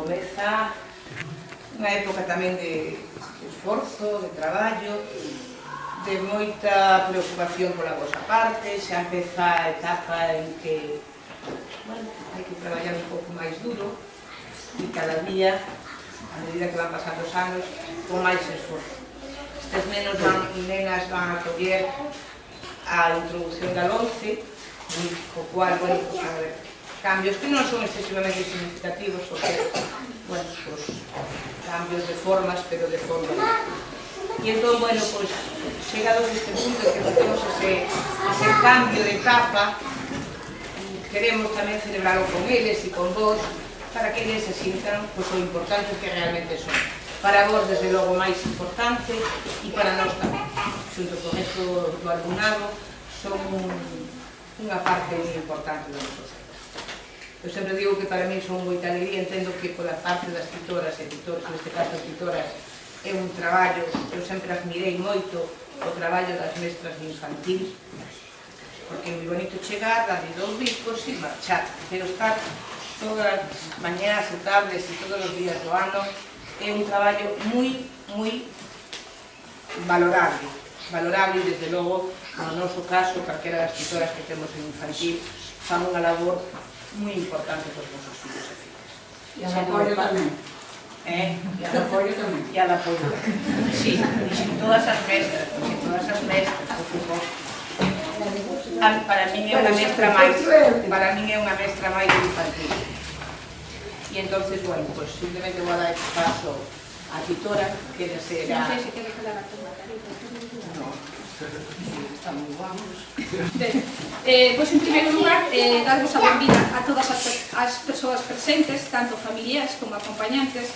comeza unha época tamén de esforzo, de traballo, de moita preocupación pola vosa parte. Xa empeza a etapa en que hai que traballar un pouco máis duro e cada día, a medida que van pasando os anos, con máis esforzo. Estes nenas van a coller a introducción da 11, co cual, bueno, pues, a ver, cambios que non son excesivamente significativos, porque, bueno, pues, cambios de formas, pero de formas. E entón, bueno, pues, chegados a este punto en que facemos ese cambio de etapa, queremos tamén celebrarlo con eles e con vos, para que eles se sintan, pues, o importante que realmente son. Para vos, desde logo, máis importante, e para nós tamén. Xunto con esto do alumnado, son unha parte moi importante do noso centro. Eu sempre digo que para mí son moita alegría, entendo que pola parte das tutoras e tutores, neste caso as tutoras, é un traballo, eu sempre admirei moito o traballo das mestras de infantil, porque é moi bonito chegar, darle 2 bicos e marchar, pero estar todas as mañás e tardes e todos os días do ano é un traballo moi valorable, e desde logo, no noso caso, calquera das tutoras que temos en infantil, fan unha labor moi importante para os nosos fillos e fillas. E al apoio tamén. E al apoio tamén. E al apoio tamén. Sí, e todas as mestras, por suposto. Para min é unha mestra máis de infantil. E entonces, bueno, pues simplemente vou dar este paso a tutora, que será... Non sei se quere falar a turma. No, estamos vamos. Pois, en primeiro lugar, darvos a benvida a todas as persoas presentes, tanto familiares como acompañantes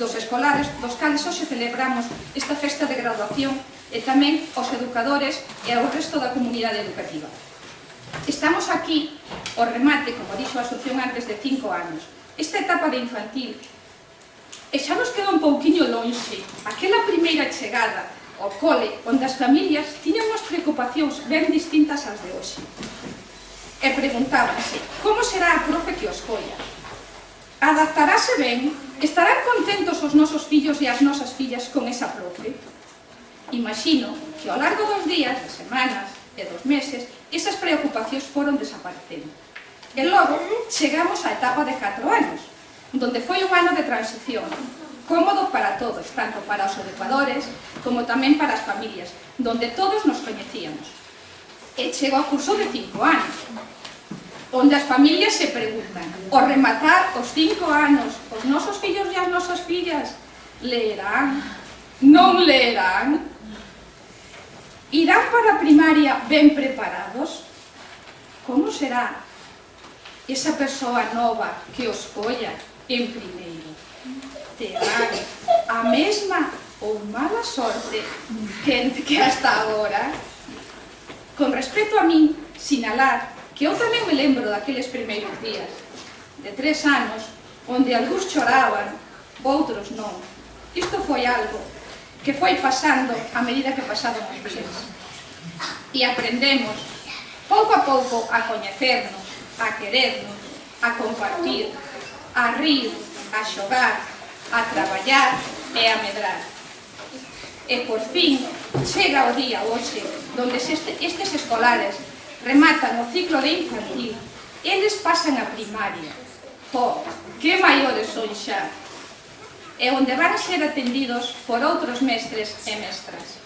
dos escolares, dos cales hoxe celebramos esta festa de graduación, e tamén aos educadores e ao resto da comunidade educativa. Estamos aquí, o remate, como dixo a Asunción antes, de 5 anos. Esta etapa de infantil, e xa nos queda un pouquiño lonxe, aquela primeira chegada ao cole, onde as familias tiñan unhas preocupacións ben distintas ás de hoxe. E preguntábanse, como será a profe que os colla? Adaptarase ben? Estarán contentos os nosos fillos e as nosas fillas con esa profe? Imagino que ao largo dos días, das semanas e dos meses, esas preocupacións foron desaparecendo. E logo chegamos á etapa de 4 anos, donde foi un ano de transición, cómodo para todos, tanto para os educadores como tamén para as familias, donde todos nos coñecíamos. E chego ao curso de 5 anos, onde as familias se preguntan, ao rematar os 5 anos, os nosos fillos e as nosas fillas leerán, non leerán? Irán para a primaria ben preparados? Como será esa persoa nova que os colla en primeiro? Terán a mesma ou mala sorte que hasta agora? Con respecto a min, sinalar que eu tamén me lembro daqueles primeiros días, de 3 anos, onde algúns choraban, outros non. Isto foi algo que foi pasando a medida que pasaban os días. E aprendemos, pouco a pouco, a coñecernos, a querernos, a compartir, a rir, a xogar, a traballar e a medrar. E por fin chega o día hoxe donde estes escolares rematan o ciclo de infantil, eles pasan a primaria. Oh, que maiores son xa! E onde van ser atendidos por outros mestres e mestras.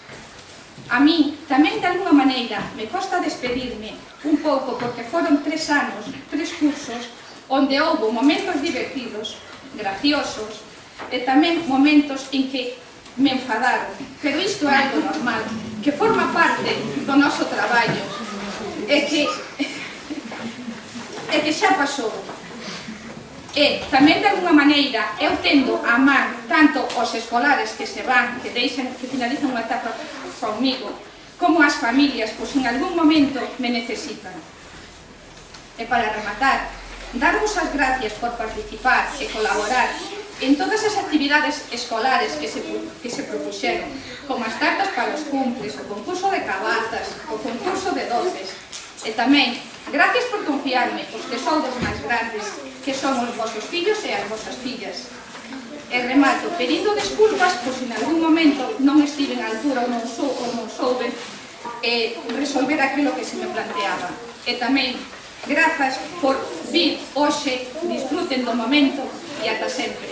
A mí, tamén de alguna maneira, me costa despedirme un pouco porque foron 3 anos, 3 cursos, onde houve momentos divertidos, graciosos, e tamén momentos en que me enfadaron. Pero isto é algo normal, que forma parte do noso traballo, e que xa pasou. E tamén de alguna maneira eu tendo a amar tanto os escolares que se van, que finalizan unha etapa comigo, como as familias, pois en algún momento me necesitan. E para rematar, darvos as gracias por participar e colaborar en todas as actividades escolares que se propuxeron, como as tartas para os cumples, o concurso de cabazas, o concurso de doces. E tamén, gracias por confiarme, os que son dos máis grandes, que son os vosos fillos e as vosas fillas. E remato pedindo desculpas por se en algún momento non estiven á altura ou non souben resolver aquilo que se me planteaba. E tamén, grazas por vir hoxe, disfruten do momento e ata sempre.